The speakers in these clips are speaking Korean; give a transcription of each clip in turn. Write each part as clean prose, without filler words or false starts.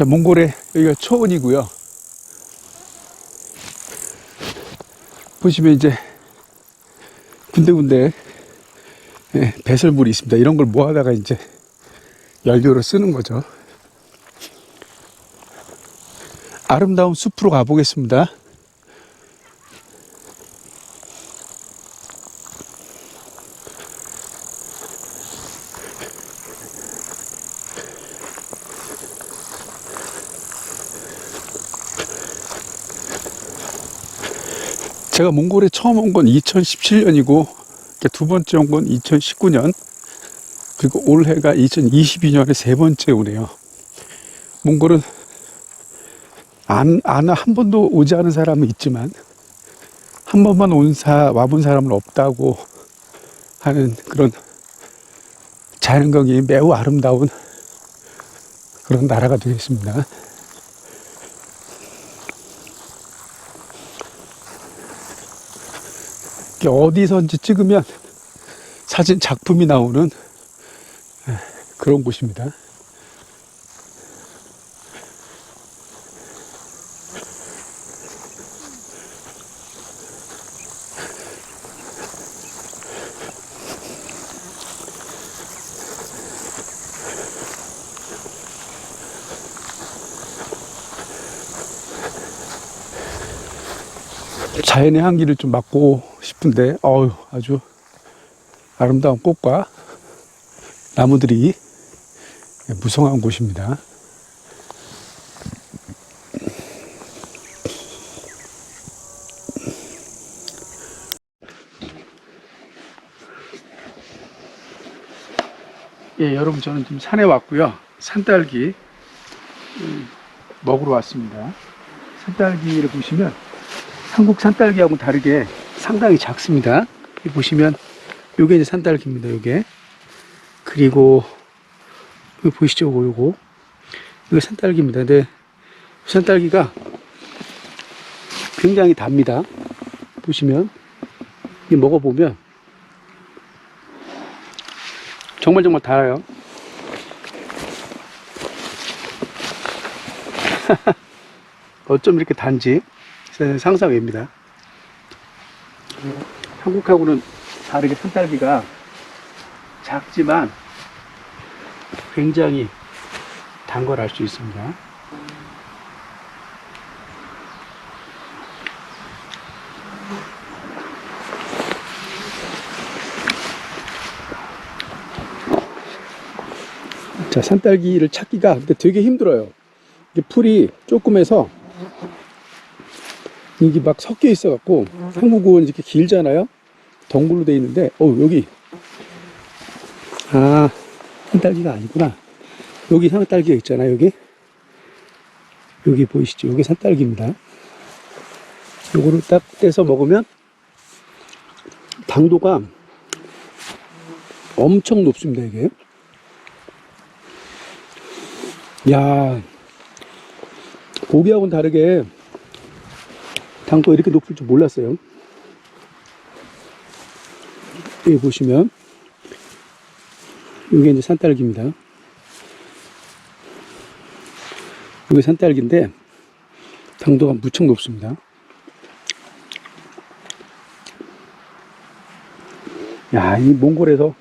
자, 몽골의 여기가 초원이고요. 보시면 이제 군데군데 배설물이 있습니다. 이런 걸 모아다가 이제 연료로 쓰는 거죠. 아름다운 숲으로 가보겠습니다. 제가 몽골에 처음 온 건 2017년이고 두 번째 온 건 2019년, 그리고 올해가 2022년에 세 번째 오네요. 몽골은 한 번도 오지 않은 사람은 있지만 한 번만 와본 사람은 없다고 하는 그런 자연경이 매우 아름다운 그런 나라가 되겠습니다. 어디선지 찍으면 사진 작품이 나오는 그런 곳입니다. 자연의 향기를 좀 맡고 싶은데 아주 아름다운 꽃과 나무들이 무성한 곳입니다. 예, 여러분, 저는 지금 산에 왔고요. 산딸기 먹으러 왔습니다. 산딸기를 보시면 한국 산딸기하고는 다르게 상당히 작습니다. 여기 보시면 요게 이제 산딸기입니다. 요게. 그리고 여기 보이시죠? 요거 산딸기입니다. 근데 산딸기가 굉장히 답니다. 보시면 먹어보면 정말 달아요. 어쩜 이렇게 단지 상상 외입니다. 한국하고는 다르게 산딸기가 작지만 굉장히 단 걸 알 수 있습니다. 자, 산딸기를 찾기가 근데 되게 힘들어요. 이게 풀이 조금해서 이게 막 섞여 있어 갖고, 한국은 이렇게 길잖아요. 덩굴로 돼 있는데 여기 산딸기가 아니구나. 여기 산딸기가 있잖아요. 여기 보이시죠? 여기 산딸기입니다. 요거를 딱 떼서 먹으면 당도가 엄청 높습니다. 이게 고기하고는 다르게 당도가 이렇게 높을 줄 몰랐어요. 여기 보시면 이게 이제 산딸기입니다. 이게 산딸기인데 당도가 무척 높습니다. 이 몽골에서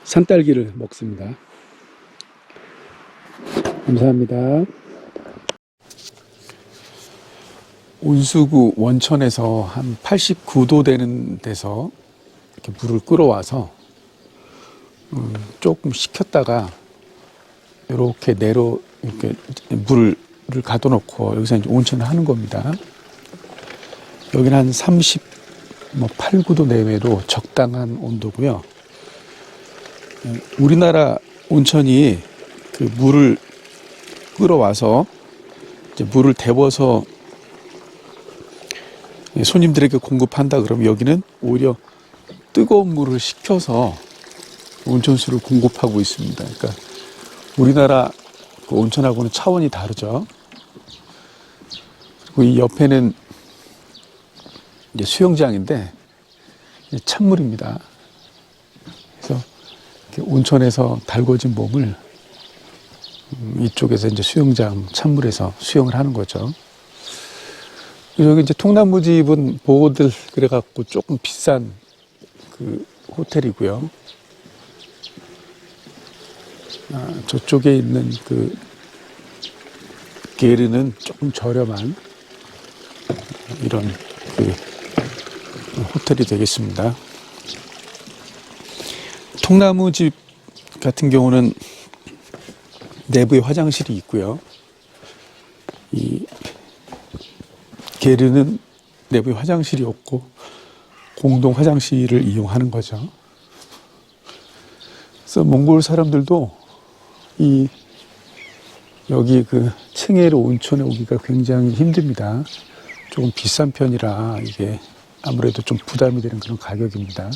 산딸기를 먹습니다. 감사합니다. 온수구 원천에서 한 89도 되는 데서 이렇게 물을 끌어와서 조금 식혔다가 이렇게 이렇게 물을 가둬놓고 여기서 이제 온천을 하는 겁니다. 여기는 한 8, 9도 내외로 적당한 온도고요. 우리나라 온천이 그 물을 끌어와서 이제 물을 데워서 손님들에게 공급한다 그러면 여기는 오히려 뜨거운 물을 식혀서 온천수를 공급하고 있습니다. 그러니까 우리나라 그 온천하고는 차원이 다르죠. 그리고 이 옆에는 이제 수영장인데 찬물입니다. 그래서 이렇게 온천에서 달궈진 몸을 이쪽에서 이제 수영장 찬물에서 수영을 하는 거죠. 여기 이제 통나무집은 보호들 그래갖고 조금 비싼 그 호텔이고요. 저쪽에 있는 그 게르는 조금 저렴한 이런 그 호텔이 되겠습니다. 통나무집 같은 경우는 내부에 화장실이 있고요. 이 게르는 내부에 화장실이 없고 공동 화장실을 이용하는 거죠. 그래서 몽골 사람들도 이 여기 그 칭에르 온천에 오기가 굉장히 힘듭니다. 조금 비싼 편이라 이게 아무래도 좀 부담이 되는 그런 가격입니다.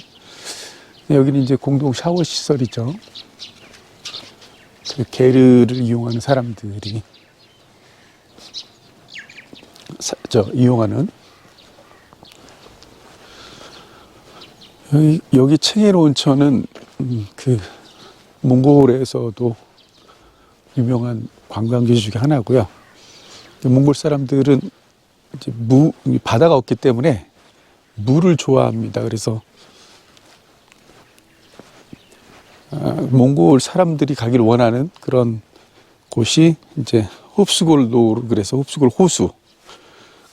여기는 이제 공동 샤워 시설이죠. 그 게르를 이용하는 사람들이 이용하는 여기 칭에르 온천은 그 몽골에서도 유명한 관광지 중에 하나고요. 몽골 사람들은 이제 바다가 없기 때문에 물을 좋아합니다. 그래서 몽골 사람들이 가기를 원하는 그런 곳이 이제 흡수골로 그래서 흡수골 호수,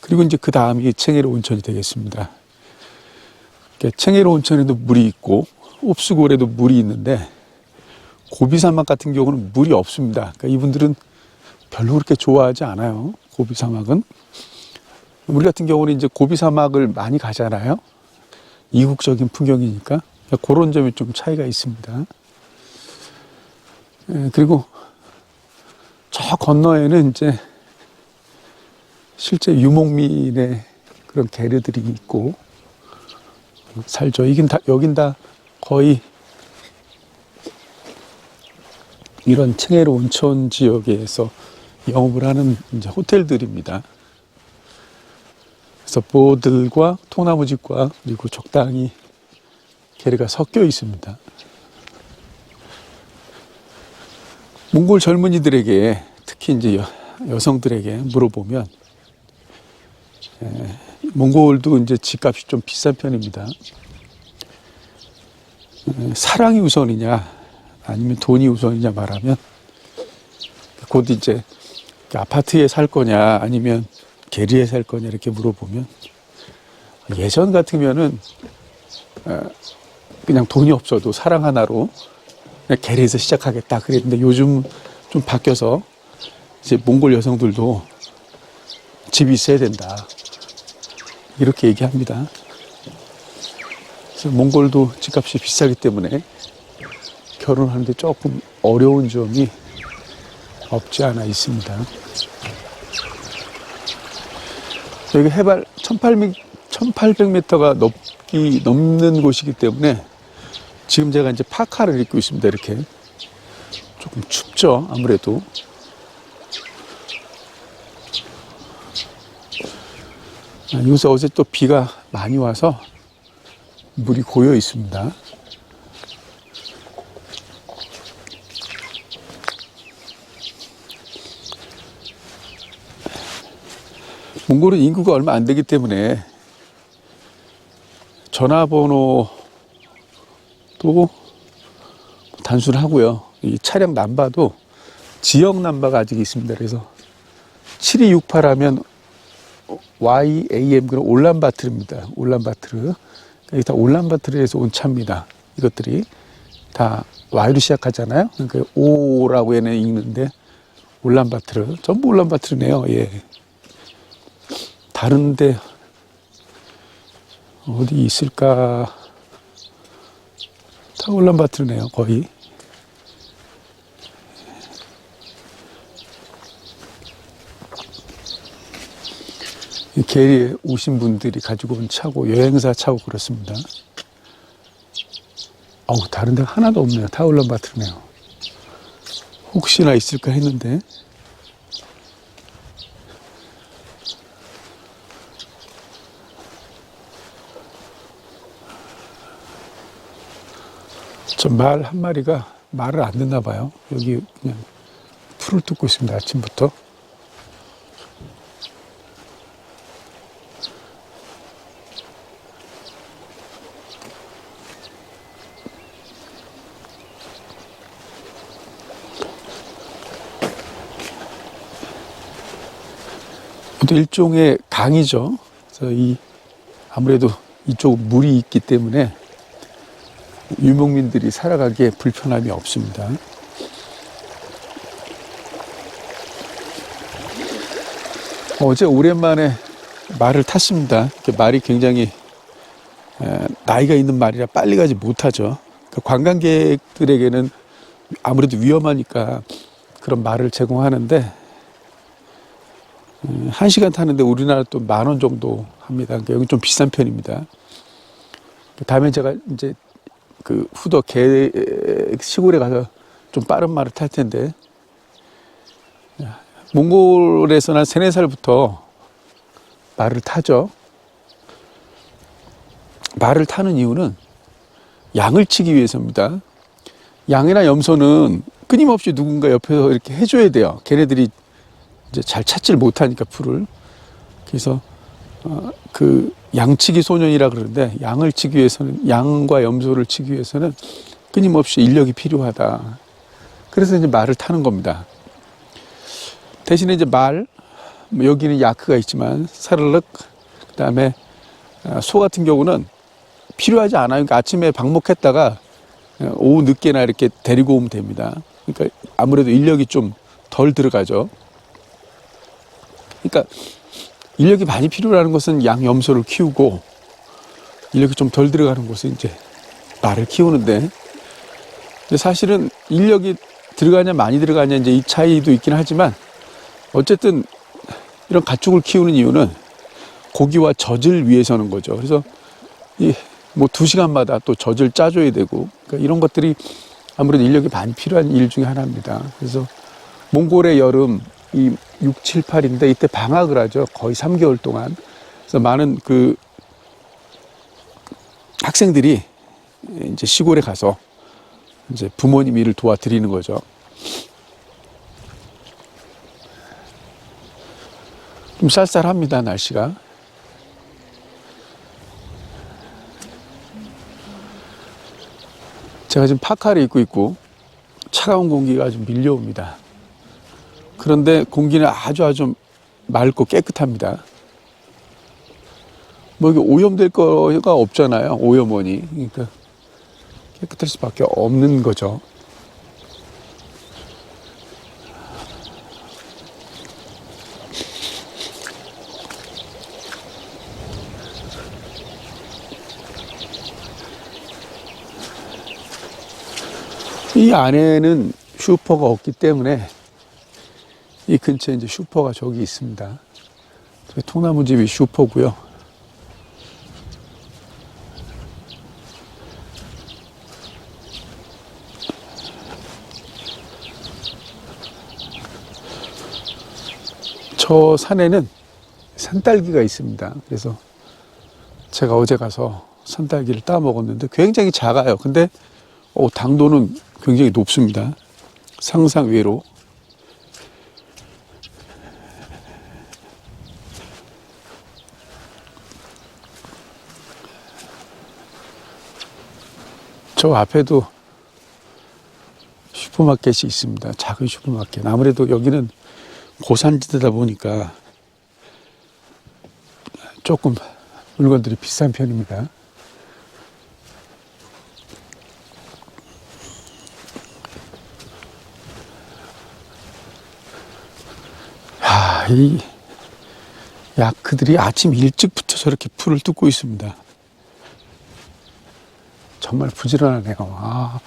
그리고 이제 그 다음이 칭에르 온천이 되겠습니다. 칭에르 온천에도 물이 있고 흡수골에도 물이 있는데 고비사막 같은 경우는 물이 없습니다. 그러니까 이분들은 별로 그렇게 좋아하지 않아요. 고비사막은. 우리 같은 경우는 이제 고비사막을 많이 가잖아요. 이국적인 풍경이니까. 그런 점이 좀 차이가 있습니다. 그리고 저 건너에는 이제 실제 유목민의 그런 게르들이 있고 살죠. 여긴 다 거의 이런 칭에르 온천 지역에서 영업을 하는 이제 호텔들입니다. 그래서 보호들과 통나무집과 그리고 적당히 게르가 섞여 있습니다. 몽골 젊은이들에게 특히 이제 여성들에게 물어보면 몽골도 이제 집값이 좀 비싼 편입니다. 사랑이 우선이냐 아니면 돈이 우선이냐 말하면 곧 이제 아파트에 살 거냐 아니면 게르에 살 거냐 이렇게 물어보면 예전 같으면은 그냥 돈이 없어도 사랑 하나로 그냥 게르에서 시작하겠다 그랬는데 요즘 좀 바뀌어서 이제 몽골 여성들도 집이 있어야 된다 이렇게 얘기합니다. 그래서 몽골도 집값이 비싸기 때문에 결혼하는데 조금 어려운 점이 없지 않아 있습니다. 여기 해발 1800m가 넘는 곳이기 때문에 지금 제가 이제 파카를 입고 있습니다. 이렇게 조금 춥죠, 아무래도. 요새 어제 또 비가 많이 와서 물이 고여 있습니다. 몽골은 인구가 얼마 안 되기 때문에 전화번호도 단순하고요. 이 차량 남바도 지역 남바가 아직 있습니다. 그래서 7268 하면 YAM, 그럼 올란바트르입니다. 올란바트르. 이게 다 올란바트르에서 온 차입니다. 이것들이 다 Y로 시작하잖아요. 그러니까 O라고 얘네 읽는데 올란바트르. 전부 올란바트르네요. 예. 다른데 어디 있을까? 다 올란바토르네요, 거의. 게르에 오신 분들이 가지고 온 차고 여행사 차고 그렇습니다. 다른 데가 하나도 없네요. 다 올란바토르네요. 혹시나 있을까 했는데. 저 말 한 마리가 말을 안 듣나 봐요. 여기 그냥 풀을 뜯고 있습니다. 아침부터. 또 일종의 강이죠. 그래서 아무래도 이쪽 물이 있기 때문에 유목민들이 살아가기에 불편함이 없습니다. 어제 오랜만에 말을 탔습니다. 말이 굉장히 나이가 있는 말이라 빨리 가지 못하죠. 그러니까 관광객들에게는 아무래도 위험하니까 그런 말을 제공하는데 1시간 타는데 우리나라 또 10,000원 정도 합니다. 그러니까 여기 좀 비싼 편입니다. 다음에 제가 이제 그 후덕 시골에 가서 좀 빠른 말을 탈 텐데, 몽골에서는 한 3, 4살부터 말을 타죠. 말을 타는 이유는 양을 치기 위해서입니다. 양이나 염소는 끊임없이 누군가 옆에서 이렇게 해줘야 돼요. 걔네들이 이제 잘 찾질 못하니까 풀을. 그래서 그 양치기 소년이라 그러는데, 양을 치기 위해서는, 양과 염소를 치기 위해서는 끊임없이 인력이 필요하다. 그래서 이제 말을 타는 겁니다. 대신에 이제 여기는 야크가 있지만 사르륵, 그다음에 소 같은 경우는 필요하지 않아요. 그러니까 아침에 방목했다가 오후 늦게나 이렇게 데리고 오면 됩니다. 그러니까 아무래도 인력이 좀 덜 들어가죠. 그러니까 인력이 많이 필요하는 것은 양, 염소를 키우고, 인력이 좀 덜 들어가는 곳은 이제 말을 키우는데, 근데 사실은 인력이 들어가냐 많이 들어가냐 이제 이 차이도 있긴 하지만, 어쨌든 이런 가축을 키우는 이유는 고기와 젖을 위해서는 거죠. 그래서 뭐 2시간마다 또 젖을 짜줘야 되고, 그러니까 이런 것들이 아무래도 인력이 많이 필요한 일 중에 하나입니다. 그래서 몽골의 여름 6, 7, 8인데 이때 방학을 하죠. 거의 3개월 동안. 그래서 많은 그 학생들이 이제 시골에 가서 이제 부모님 일을 도와드리는 거죠. 좀 쌀쌀합니다, 날씨가. 제가 지금 파카를 입고 있고 차가운 공기가 좀 밀려옵니다. 그런데 공기는 아주 맑고 깨끗합니다. 뭐 이게 오염될 거가 없잖아요. 오염원이. 그러니까 깨끗할 수밖에 없는 거죠. 이 안에는 슈퍼가 없기 때문에 이 근처에 이제 슈퍼가 저기 있습니다. 통나무집이 슈퍼고요. 저 산에는 산딸기가 있습니다. 그래서 제가 어제 가서 산딸기를 따 먹었는데 굉장히 작아요. 근데 당도는 굉장히 높습니다. 상상 외로. 저 앞에도 슈퍼마켓이 있습니다. 작은 슈퍼마켓. 아무래도 여기는 고산지대다 보니까 조금 물건들이 비싼 편입니다. 이 야크들이 아침 일찍부터 저렇게 풀을 뜯고 있습니다. 정말 부지런하네요.